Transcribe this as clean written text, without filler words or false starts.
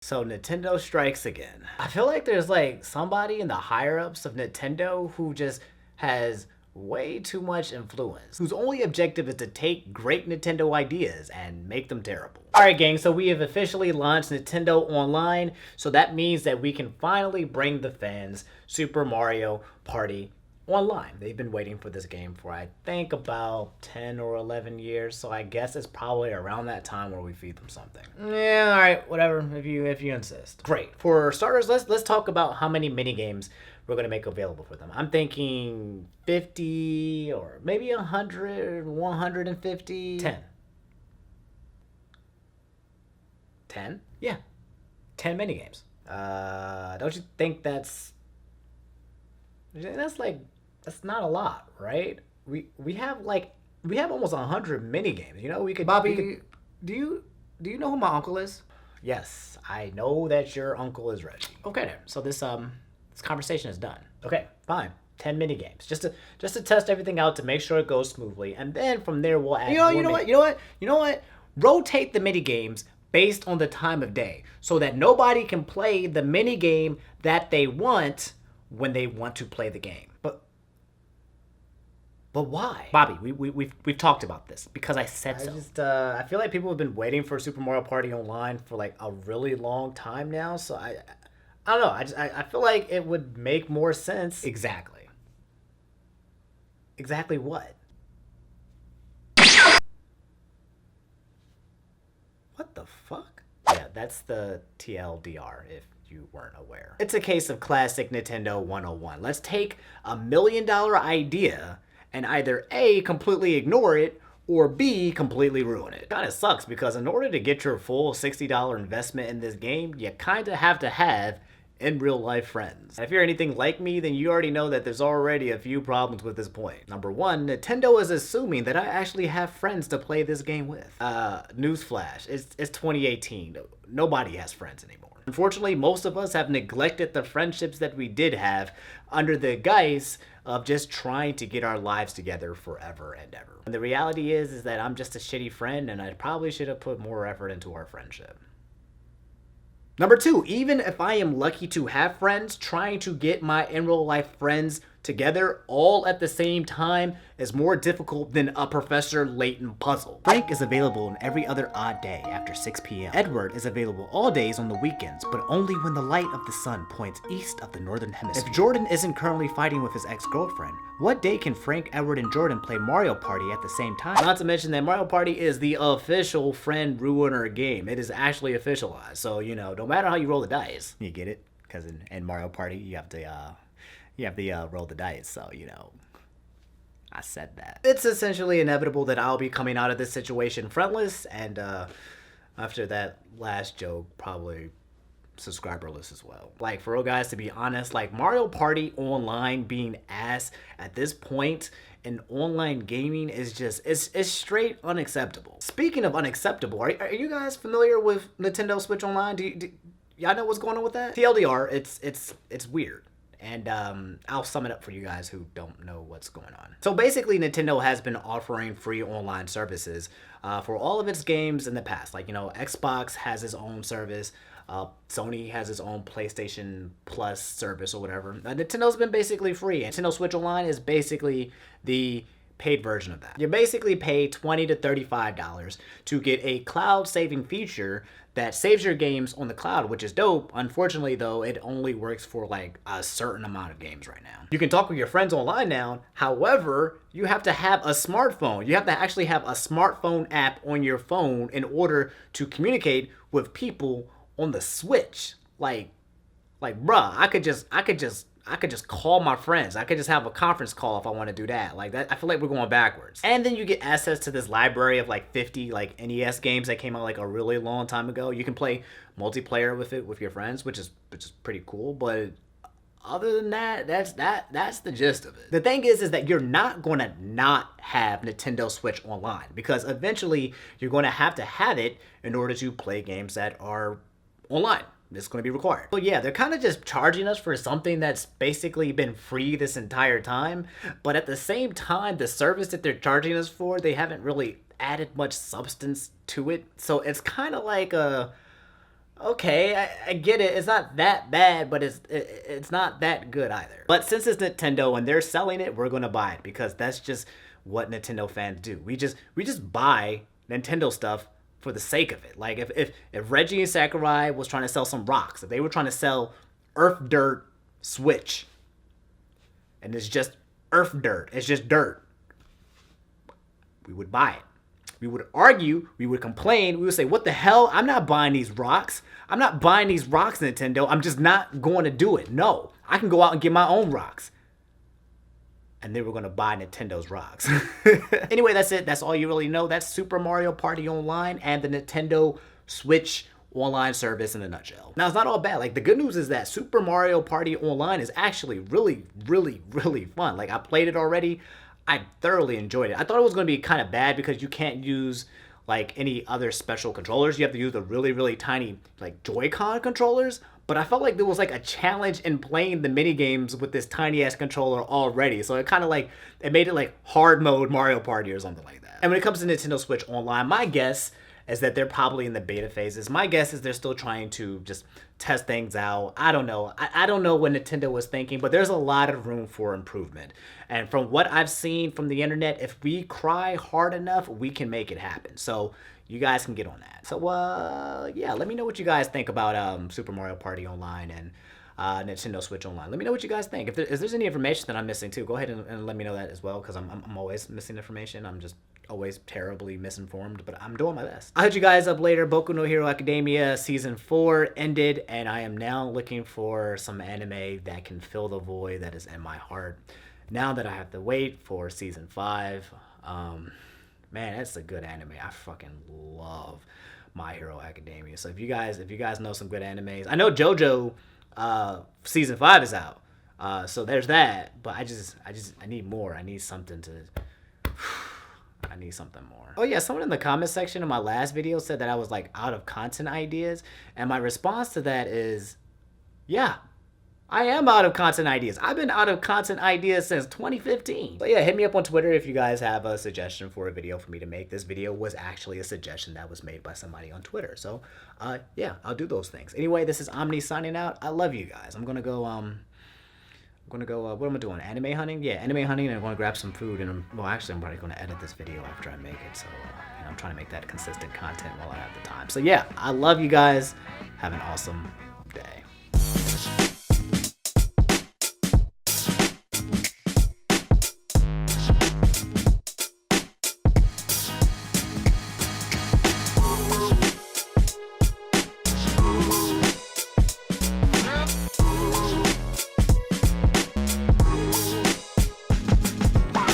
So Nintendo strikes again. I feel like there's like somebody in the higher ups of Nintendo who just has way too much influence, whose only objective is to take great Nintendo ideas and make them terrible. Alright gang, so we have officially launched Nintendo Online, so that means that we can finally bring the fans Super Mario Party online. They've been waiting for this game for I think about 10 or 11 years, so I guess it's probably around that time where we feed them something. Yeah, all right, whatever, if you insist. Great. For starters, let's talk about how many mini games we're going to make available for them. I'm thinking 50 or maybe 100, 150, 10. 10? Yeah. 10 mini games. Don't you think that's not a lot, right? We have almost 100 mini games. You know, we could. Bobby, do you know who my uncle is? Yes, I know that your uncle is Reggie. Okay then. So this conversation is done. Okay, fine. 10 mini games. Just to test everything out to make sure it goes smoothly. And then from there we'll add You know what? Rotate the mini games based on the time of day so that nobody can play the mini game that they want when they want to play the game. But why? Bobby, we've talked about this because I said so. I feel like people have been waiting for Super Mario Party Online for like a really long time now, so I don't know. I feel like it would make more sense. Exactly. Exactly what? What the fuck? Yeah, that's the TLDR if you weren't aware. It's a case of classic Nintendo 101. Let's take $1 million idea and either A, completely ignore it, or B, completely ruin it. Kinda sucks because in order to get your full $60 investment in this game, you kinda have to have in real life friends. And if you're anything like me, then you already know that there's already a few problems with this point. Number one, Nintendo is assuming that I actually have friends to play this game with. Newsflash, it's 2018. Nobody has friends anymore. Unfortunately, most of us have neglected the friendships that we did have under the guise of just trying to get our lives together forever and ever. And the reality is that I'm just a shitty friend and I probably should have put more effort into our friendship. Number two, even if I am lucky to have friends, trying to get my in real life friends together all at the same time is more difficult than a Professor Layton puzzle. Frank is available on every other odd day after 6 p.m. Edward is available all days on the weekends, but only when the light of the sun points east of the northern hemisphere. If Jordan isn't currently fighting with his ex-girlfriend, what day can Frank, Edward, and Jordan play Mario Party at the same time? Not to mention that Mario Party is the official friend ruiner game. It is actually officialized, so you know, no matter how you roll the dice, you get it? Because in Mario Party, you have to roll the dice, so, you know, I said that. It's essentially inevitable that I'll be coming out of this situation friendless, and after that last joke, probably subscriberless as well. Like, for real guys, to be honest, like, Mario Party Online being ass at this point in online gaming is just, it's straight unacceptable. Speaking of unacceptable, are you guys familiar with Nintendo Switch Online? Do y'all know what's going on with that? TLDR, it's weird. And I'll sum it up for you guys who don't know what's going on. So basically, Nintendo has been offering free online services for all of its games in the past. Like, you know, Xbox has its own service. Sony has its own PlayStation Plus service or whatever. Nintendo's been basically free. Nintendo Switch Online is basically the paid version of that. You basically pay $20 to $35 to get a cloud saving feature that saves your games on the cloud, which is dope. Unfortunately though, it only works for like a certain amount of games right now. You can talk with your friends online now. However, you have to have a smartphone. You have to actually have a smartphone app on your phone in order to communicate with people on the Switch. Like bruh, I could just call my friends. I could just have a conference call if I want to do that. Like that, I feel like we're going backwards. And then you get access to this library of like 50 like NES games that came out like a really long time ago. You can play multiplayer with it with your friends, which is pretty cool. But other than that, that's the gist of it. The thing is that you're not going to not have Nintendo Switch Online because eventually you're going to have it in order to play games that are online. It's going to be required. So yeah, they're kind of just charging us for something that's basically been free this entire time. But at the same time, the service that they're charging us for, they haven't really added much substance to it. So it's kind of like a Okay, I get it. It's not that bad, but it's not that good either. But since it's Nintendo and they're selling it, we're gonna buy it because that's just what Nintendo fans do. We just buy Nintendo stuff for the sake of it. Like if Reggie and Sakurai was trying to sell some rocks, if they were trying to sell Earth Dirt Switch, and it's just Earth Dirt, it's just dirt, we would buy it. We would argue, we would complain, we would say, what the hell? I'm not buying these rocks. I'm not buying these rocks, Nintendo. I'm just not going to do it. No, I can go out and get my own rocks. And they were going to buy Nintendo's rocks. Anyway, that's it. That's all you really know. That's Super Mario Party Online and the Nintendo Switch online service in a nutshell. Now, it's not all bad. Like, the good news is that Super Mario Party Online is actually really, really, really fun. Like, I played it already. I thoroughly enjoyed it. I thought it was going to be kind of bad because you can't use like any other special controllers. You have to use the really, really tiny like Joy-Con controllers. But I felt like there was like a challenge in playing the mini games with this tiny ass controller already. So it kind of like, it made it like hard mode Mario Party or something like that. And when it comes to Nintendo Switch Online, my guess is that they're probably in the beta phases. My guess is they're still trying to just test things out. I don't know. I don't know what Nintendo was thinking, but there's a lot of room for improvement. And from what I've seen from the internet, if we cry hard enough, we can make it happen. So you guys can get on that. So yeah, let me know what you guys think about Super Mario Party Online and Nintendo Switch Online. Let me know what you guys think. If there's any information that I'm missing too, go ahead and let me know that as well, because I'm always missing information. I'm just always terribly misinformed, but I'm doing my best. I'll hit you guys up later. Boku no Hero Academia Season 4 ended, and I am now looking for some anime that can fill the void that is in my heart. Now that I have to wait for Season 5, man, that's a good anime. I fucking love My Hero Academia. So if you guys know some good animes, I know JoJo Season 5 is out. So there's that, but I need more. I need something more. Oh yeah, someone in the comment section of my last video said that I was like out of content ideas, and my response to that is, yeah, I am out of content ideas. I've been out of content ideas since 2015. So yeah, hit me up on Twitter if you guys have a suggestion for a video for me to make. This video was actually a suggestion that was made by somebody on Twitter. So yeah, I'll do those things. Anyway, this is Omni signing out. I love you guys. I'm gonna go what am I doing? Anime hunting? Yeah, anime hunting, and I'm gonna grab some food, and well, actually, I'm probably gonna edit this video after I make it, so I'm trying to make that consistent content while I have the time. So yeah, I love you guys. Have an awesome